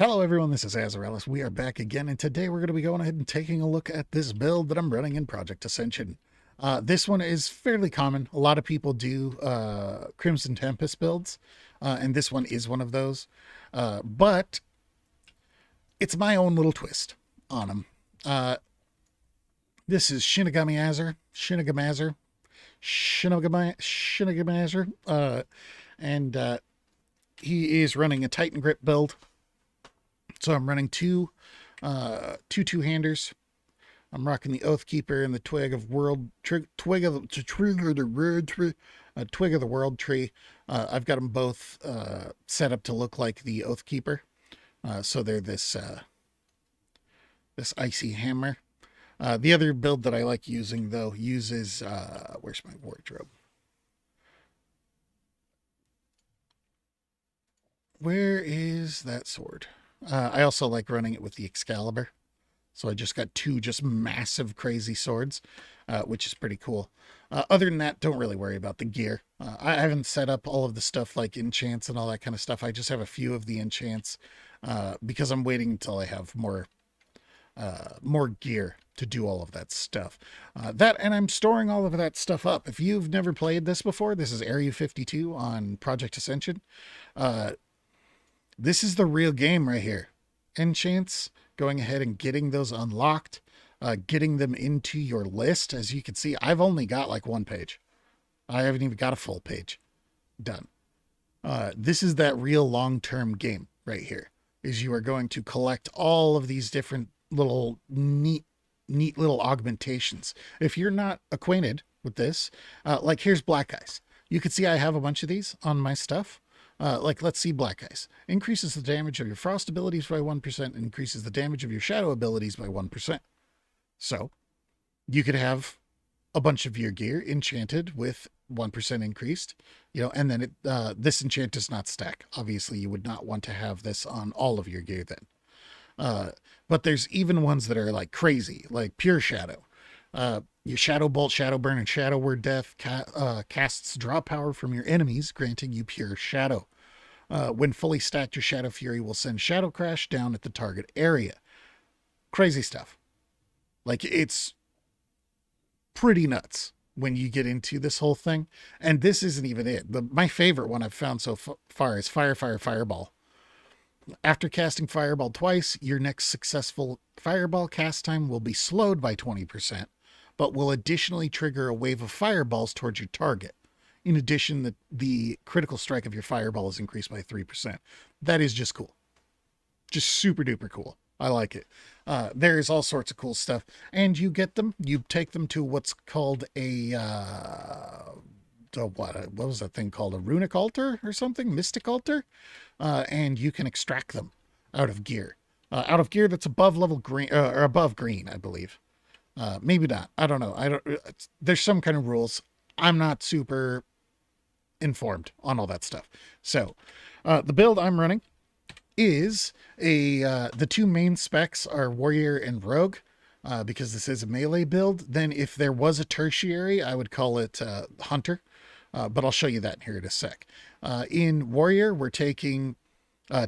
Hello everyone, this is Azarellis. We are back again, and today we're going to be going ahead and taking a look at this build that I'm running in Project Ascension. This one is fairly common. A lot of people do Crimson Tempest builds, and this one is one of those. But it's my own little twist on them. This is Shinigami, and he is running a Titan Grip build. So I'm running two two-handers. I'm rocking the Oathkeeper and the Twig of the World tree. I've got them both set up to look like the Oathkeeper. So they're this icy hammer. The other build that I like using though uses where's my wardrobe? Where is that sword? I also like running it with the Excalibur. So I just got two just massive crazy swords, which is pretty cool. Other than that, don't really worry about the gear. I haven't set up all of the stuff like enchants and all that kind of stuff. I just have a few of the enchants because I'm waiting until I have more gear to do all of that stuff. And I'm storing all of that stuff up. If you've never played this before, this is Area 52 on Project Ascension. This is the real game right here. Enchants, going ahead and getting those unlocked, getting them into your list. As you can see, I've only got like one page. I haven't even got a full page done. This is that real long-term game right here, is you are going to collect all of these different little neat little augmentations. If you're not acquainted with this, like here's Black Eyes. You can see I have a bunch of these on my stuff. Let's see Black Eyes. Increases the damage of your frost abilities by 1%, increases the damage of your shadow abilities by 1%. So, you could have a bunch of your gear enchanted with 1% increased, and then this enchant does not stack. Obviously, you would not want to have this on all of your gear then. But there's even ones that are like crazy, like Pure Shadow. Your Shadow Bolt, Shadow Burn, and Shadow Word Death casts draw power from your enemies, granting you Pure Shadow. When fully stacked, your Shadow Fury will send Shadow Crash down at the target area. Crazy stuff. Like, it's pretty nuts when you get into this whole thing. And this isn't even it. My favorite one I've found so far is Fireball. After casting Fireball twice, your next successful Fireball cast time will be slowed by 20%, but will additionally trigger a wave of fireballs towards your target. In addition, the critical strike of your fireball is increased by 3%. That is just cool. Just super duper cool. I like it. There's all sorts of cool stuff. And you get them, you take them to what's called what was that thing called? A runic altar or something? Mystic altar? And you can extract them out of gear. Out of gear that's above level green, or above green, I believe. Maybe not. I don't know. There's some kind of rules. I'm not super informed on all that stuff. So, the build I'm running is the two main specs are Warrior and Rogue, because this is a melee build. Then if there was a tertiary, I would call it Hunter, but I'll show you that here in a sec. In Warrior, we're taking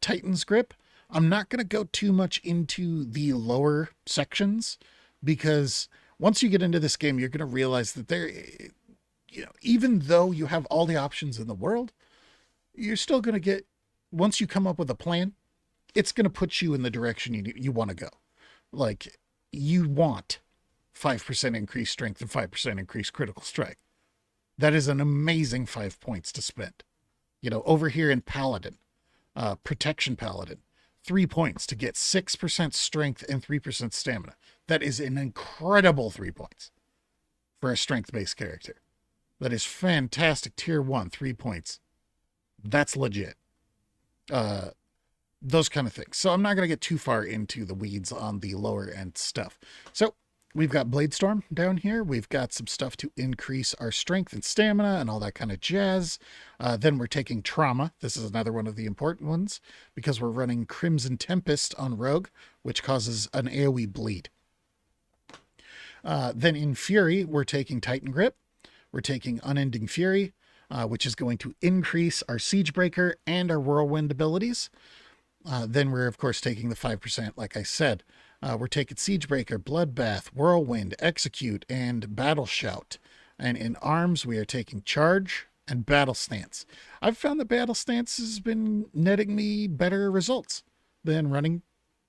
Titan's Grip. I'm not going to go too much into the lower sections, because once you get into this game, you're going to realize that even though you have all the options in the world, you're still going to get, once you come up with a plan, it's going to put you in the direction you want to go. Like, you want 5% increased strength and 5% increased critical strike. That is an amazing 5 points to spend. Over here in Paladin, Protection Paladin, 3 points to get 6% strength and 3% stamina. That is an incredible 3 points for a strength-based character. That is fantastic. Tier 1, 3 points. That's legit. Those kind of things. So I'm not going to get too far into the weeds on the lower end stuff. So we've got Bladestorm down here. We've got some stuff to increase our strength and stamina and all that kind of jazz. Then we're taking Trauma. This is another one of the important ones, because we're running Crimson Tempest on Rogue, which causes an AoE bleed. Then in Fury, we're taking Titan Grip. We're taking Unending Fury, which is going to increase our Siegebreaker and our Whirlwind abilities. Then we're, of course, taking the 5%, like I said. We're taking Siegebreaker, Bloodbath, Whirlwind, Execute, and Battle Shout. And in arms, we are taking Charge and Battle Stance. I've found that Battle Stance has been netting me better results than running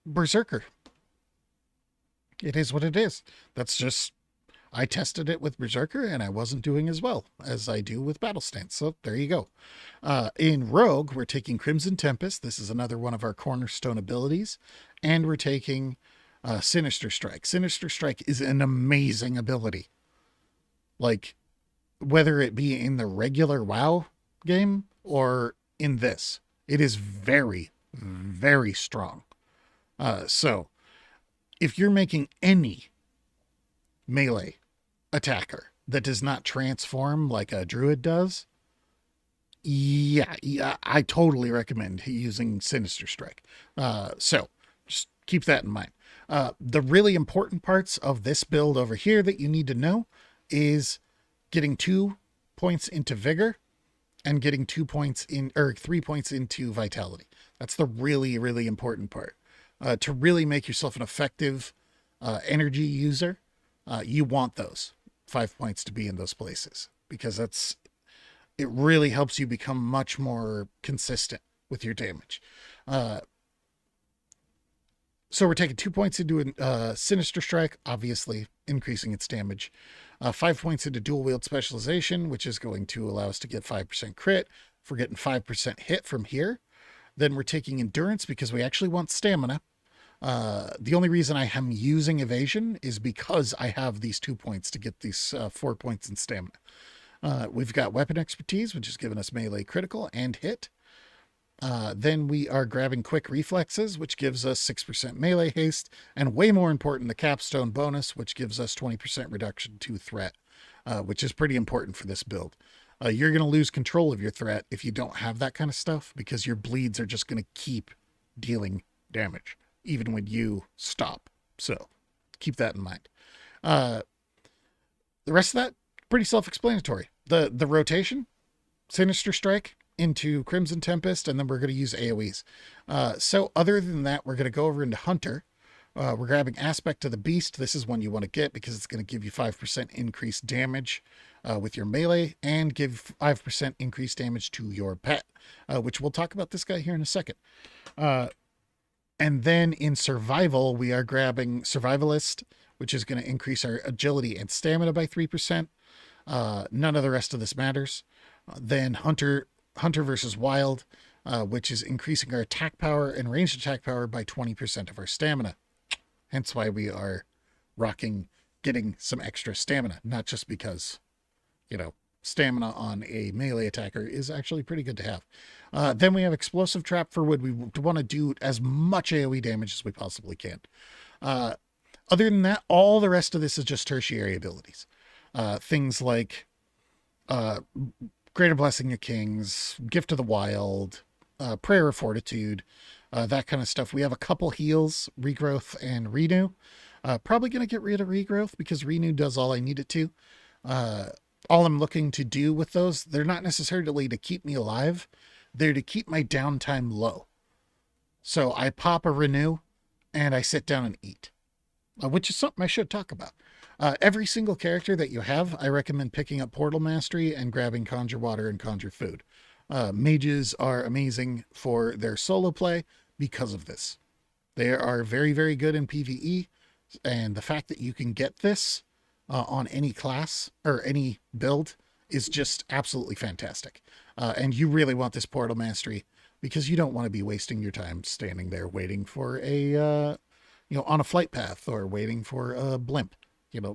Berserker. It is what it is. That's just, I tested it with Berserker and I wasn't doing as well as I do with Battle Stance. So there you go. In Rogue, we're taking Crimson Tempest. This is another one of our cornerstone abilities. And we're taking Sinister Strike. Sinister Strike is an amazing ability. Like, whether it be in the regular WoW game or in this, it is very, very strong. So, if you're making any melee attacker that does not transform like a druid does, yeah, I totally recommend using Sinister Strike. So just keep that in mind. The really important parts of this build over here that you need to know is getting 2 points into vigor and getting 2 points in, or 3 points into vitality. That's the really, really important part. To really make yourself an effective energy user, you want those 5 points to be in those places, because it really helps you become much more consistent with your damage. So we're taking 2 points into a Sinister Strike, obviously increasing its damage. 5 points into Dual Wield Specialization, which is going to allow us to get 5% crit. If we're getting 5% hit from here, then we're taking Endurance because we actually want stamina. The only reason I am using Evasion is because I have these 2 points to get these 4 points in stamina. We've got Weapon Expertise, which is giving us melee critical and hit. Then we are grabbing Quick Reflexes, which gives us 6% melee haste, and way more important, the Capstone bonus, which gives us 20% reduction to threat, which is pretty important for this build. You're going to lose control of your threat if you don't have that kind of stuff, because your bleeds are just going to keep dealing damage, even when you stop. So keep that in mind. The rest of that, pretty self-explanatory. The rotation, Sinister Strike into Crimson Tempest, and then we're going to use AoEs. So other than that, we're going to go over into Hunter. We're grabbing Aspect of the Beast. This is one you want to get because it's going to give you 5% increased damage with your melee and give 5% increased damage to your pet, which we'll talk about this guy here in a second. And then in Survival, we are grabbing Survivalist, which is going to increase our agility and stamina by 3%. None of the rest of this matters. Then Hunter versus Wild, which is increasing our attack power and ranged attack power by 20% of our stamina. Hence why we are getting some extra stamina, not just because, stamina on a melee attacker is actually pretty good to have. Then we have Explosive Trap for Wood. We want to do as much AoE damage as we possibly can. Other than that, all the rest of this is just tertiary abilities. Things like Greater Blessing of Kings, Gift of the Wild, Prayer of Fortitude, that kind of stuff. We have a couple heals, Regrowth and Renew. Probably going to get rid of Regrowth because Renew does all I need it to. All I'm looking to do with those, they're not necessarily to keep me alive. They're to keep my downtime low. So I pop a Renew and I sit down and eat, which is something I should talk about. Every single character that you have, I recommend picking up Portal Mastery and grabbing Conjure Water and Conjure Food. Mages are amazing for their solo play because of this. They are very, very good in PvE, and the fact that you can get this on any class or any build is just absolutely fantastic. And you really want this Portal Mastery because you don't want to be wasting your time standing there waiting for on a flight path or waiting for a blimp.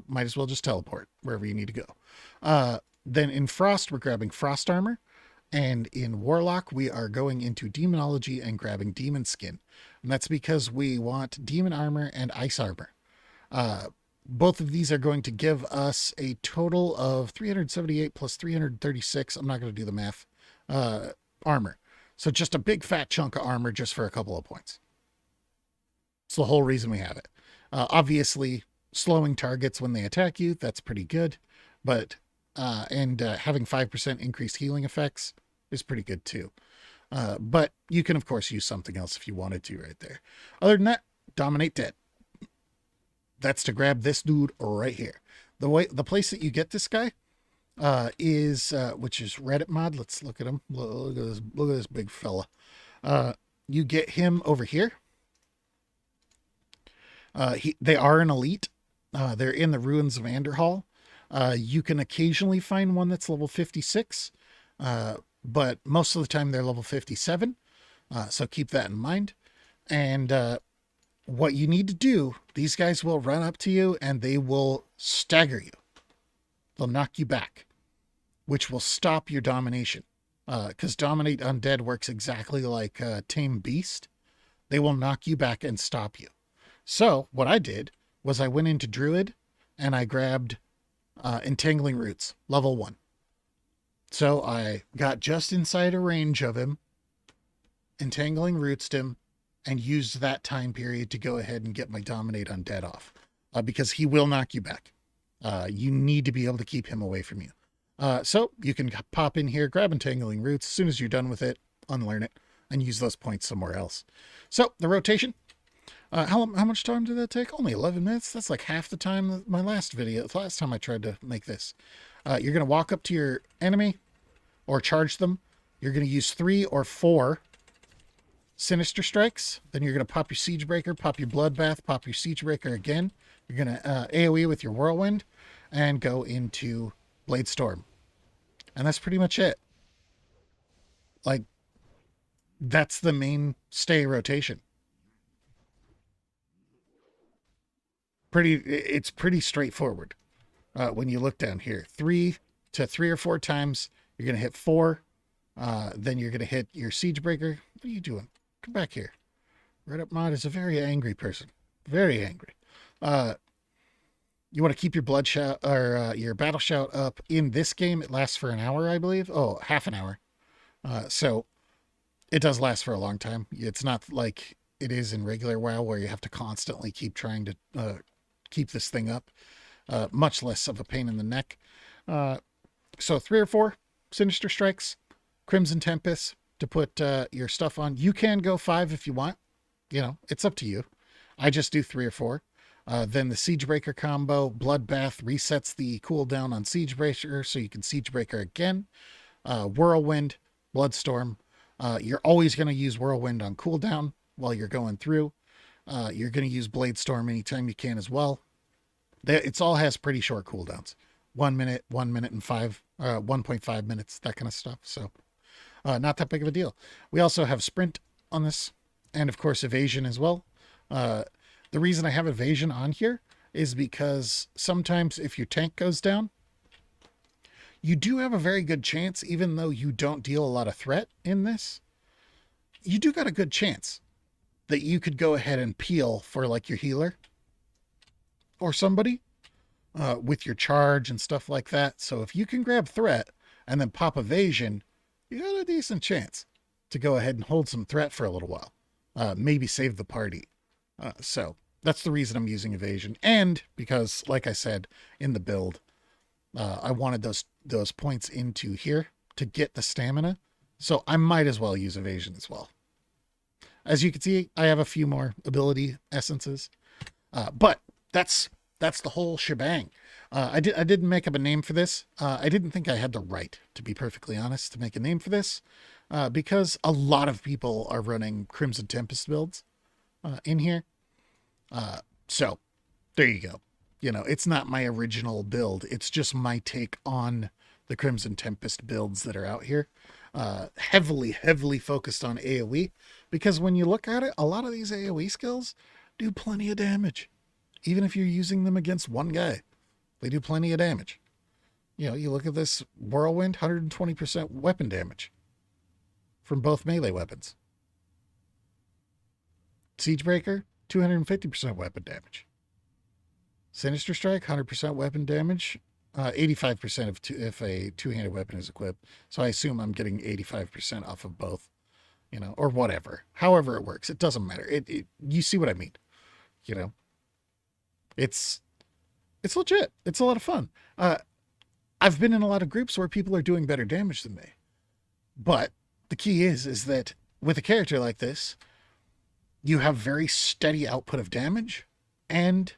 Might as well just teleport wherever you need to go. Then in Frost, we're grabbing Frost Armor. And in Warlock, we are going into Demonology and grabbing Demon Skin. And that's because we want Demon Armor and Ice Armor. Both of these are going to give us a total of 378 plus 336. I'm not going to do the math. Armor. So just a big fat chunk of armor just for a couple of points. It's the whole reason we have it. Obviously, slowing targets when they attack you, that's pretty good. But having 5% increased healing effects is pretty good too. But you can, of course, use something else if you wanted to right there. Other than that, dominate dead. That's to grab this dude right here. The place that you get this guy is which is Reddit mod. Let's look at him. Look at this big fella. You get him over here. They are an elite. They're in the ruins of Anderhall. You can occasionally find one that's level 56, but most of the time they're level 57. So keep that in mind. And what you need to do, these guys will run up to you and they will stagger you. They'll knock you back, which will stop your domination. Because Dominate Undead works exactly like Tame Beast. They will knock you back and stop you. So what I did was I went into Druid and I grabbed Entangling Roots, level 1. So I got just inside a range of him, Entangling Rootsed him, and used that time period to go ahead and get my Dominate Undead off. Because he will knock you back. You need to be able to keep him away from you. So you can pop in here, grab Entangling Roots. As soon as you're done with it, unlearn it, and use those points somewhere else. So the rotation. How much time did that take? Only 11 minutes. That's like half the time my last video. The last time I tried to make this. You're going to walk up to your enemy or charge them. You're going to use 3 or 4 Sinister Strikes. Then you're going to pop your Siegebreaker, pop your Bloodbath, pop your Siegebreaker again. You're going to AoE with your Whirlwind and go into Blade Storm. And that's pretty much it. Like, that's the mainstay rotation. It's pretty straightforward. When you look down here, 3 or 4 times, you're going to hit 4. Then you're going to hit your Siegebreaker. What are you doing? Come back here. Reddit mod is a very angry person. Very angry. You want to keep your blood shout or your battle shout up. In this game, it lasts for an hour, I believe. Oh, half an hour. So it does last for a long time. It's not like it is in regular WoW where you have to constantly keep trying to keep this thing up. Much less of a pain in the neck. So 3 or 4 Sinister Strikes, Crimson Tempest to put your stuff on. You can go 5 if you want. You know, it's up to you. I just do 3 or 4. Then the Siegebreaker combo, Bloodbath resets the cooldown on Siegebreaker, so you can Siegebreaker again. Whirlwind, Bloodstorm. You're always going to use Whirlwind on cooldown while you're going through. You're going to use Blade Storm anytime you can as well. It all has pretty short cooldowns. 1 minute, 1 minute and 1.5 minutes, that kind of stuff. So not that big of a deal. We also have Sprint on this, and of course Evasion as well. The reason I have Evasion on here is because sometimes if your tank goes down, you do have a very good chance, even though you don't deal a lot of threat in this, you do got a good chance that you could go ahead and peel for like your healer or somebody with your charge and stuff like that. So if you can grab threat and then pop Evasion, you got a decent chance to go ahead and hold some threat for a little while. Maybe save the party. So that's the reason I'm using Evasion. And because, like I said, in the build, I wanted those points into here to get the stamina. So I might as well use Evasion as well. As you can see, I have a few more ability essences. But that's the whole shebang. I didn't make up a name for this. I didn't think I had the right, to be perfectly honest, to make a name for this. Because a lot of people are running Crimson Tempest builds in here. So there you go. You know, it's not my original build. It's just my take on the Crimson Tempest builds that are out here. Heavily focused on AoE, because when you look at it, a lot of these AoE skills do plenty of damage. Even if you're using them against one guy, they do plenty of damage. You know, you look at this Whirlwind, 120% weapon damage from both melee weapons. Siegebreaker, 250% weapon damage. Sinister Strike, 100% weapon damage. 85% if a two-handed weapon is equipped. So I assume I'm getting 85% off of both, you know, or whatever. However it works, it doesn't matter. You see what I mean, you know. It's legit. It's a lot of fun. I've been in a lot of groups where people are doing better damage than me, but the key is that with a character like this, you have very steady output of damage, and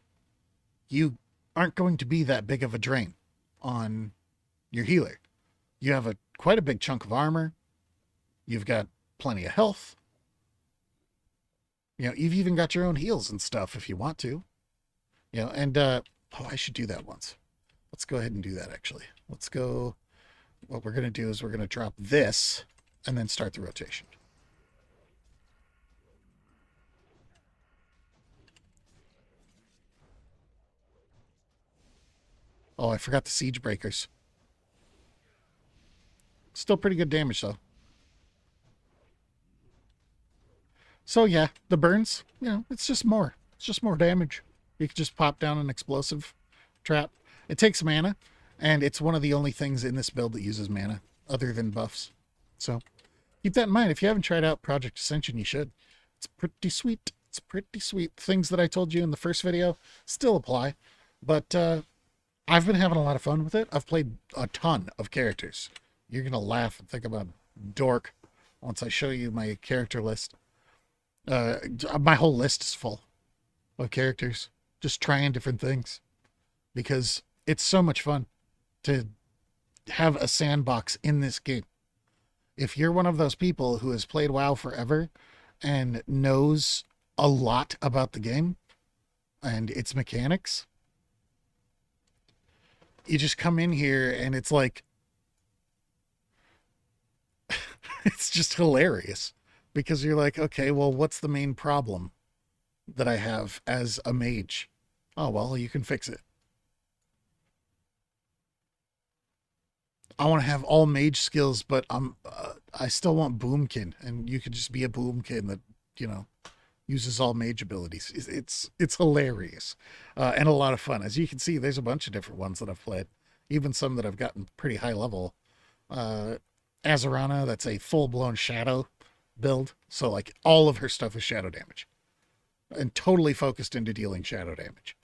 you aren't going to be that big of a drain on your healer. You have quite a big chunk of armor. You've got plenty of health. You know, you've even got your own heals and stuff if you want to. You know, and oh, I should do that once. Let's go ahead and do that actually. Let's go. What we're going to do is we're going to drop this and then start the rotation. Oh, I forgot the siege breakers. Still pretty good damage though. So yeah, the burns, you know, it's just more. It's just more damage. You can just pop down an explosive trap. It takes mana, and it's one of the only things in this build that uses mana other than buffs. So keep that in mind. If you haven't tried out Project Ascension, you should. It's pretty sweet. It's pretty sweet. Things that I told you in the first video still apply, but I've been having a lot of fun with it. I've played a ton of characters. You're going to laugh and think about dork once I show you my character list. My whole list is full of characters, just trying different things because it's so much fun to have a sandbox in this game. If you're one of those people who has played WoW forever and knows a lot about the game and its mechanics, you just come in here and it's like, it's just hilarious because you're like, okay, well, what's the main problem that I have as a mage? Oh, well, you can fix it. I want to have all mage skills, but I still want Boomkin, and you could just be a Boomkin that, you know, uses all mage abilities. It's hilarious and a lot of fun. As you can see, there's a bunch of different ones that I've played, even some that I've gotten pretty high level. Azarana, that's a full-blown shadow build, so like all of her stuff is shadow damage and totally focused into dealing shadow damage.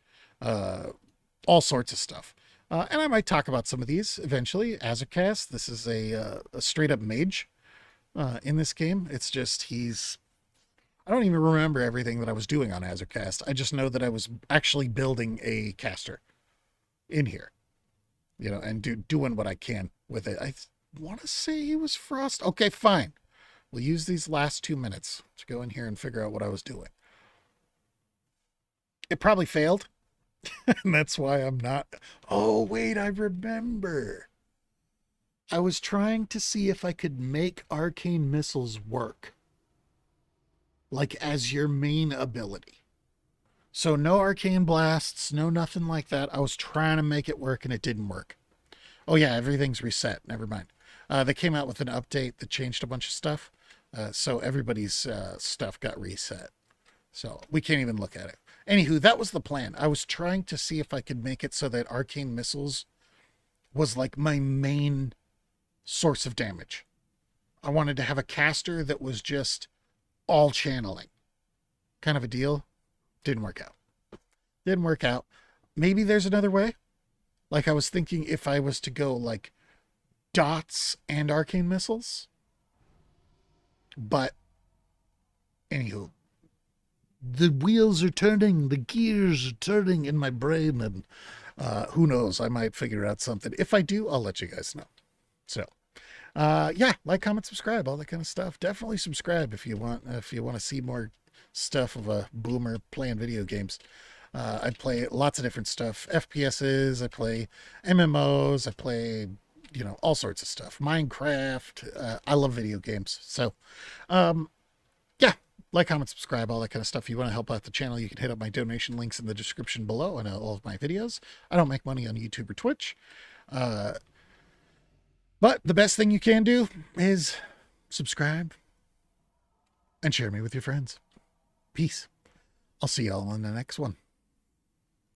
All sorts of stuff. And I might talk about some of these eventually. Azarcast, this is a straight up mage in this game. It's just I don't even remember everything that I was doing on Azarcast. I just know that I was actually building a caster in here, you know, and doing what I can with it. I want to say he was Frost. Okay, fine. We'll use these last 2 minutes to go in here and figure out what I was doing. It probably failed. And that's why I'm not. Oh, wait, I remember. I was trying to see if I could make arcane missiles work, like as your main ability. So no arcane blasts, no nothing like that. I was trying to make it work and it didn't work. Oh yeah, everything's reset. Never mind. They came out with an update that changed a bunch of stuff. So everybody's stuff got reset. So we can't even look at it. Anywho, that was the plan. I was trying to see if I could make it so that arcane missiles was like my main source of damage. I wanted to have a caster that was just all channeling kind of a deal. Didn't work out. Didn't work out. Maybe there's another way. Like I was thinking if I was to go like dots and arcane missiles. But anywho, the wheels are turning, the gears are turning in my brain, and who knows, I might figure out something. If I do, I'll let you guys know. So yeah, like, comment, subscribe, all that kind of stuff. Definitely subscribe if you want to see more stuff of a boomer playing video games. I play lots of different stuff. FPSs, I play MMOs, I play, you know, all sorts of stuff. Minecraft. I love video games. So yeah, like, comment, subscribe, all that kind of stuff. If you want to help out the channel, you can hit up my donation links in the description below and all of my videos. I don't make money on YouTube or Twitch. But the best thing you can do is subscribe and share me with your friends. Peace. I'll see y'all in the next one.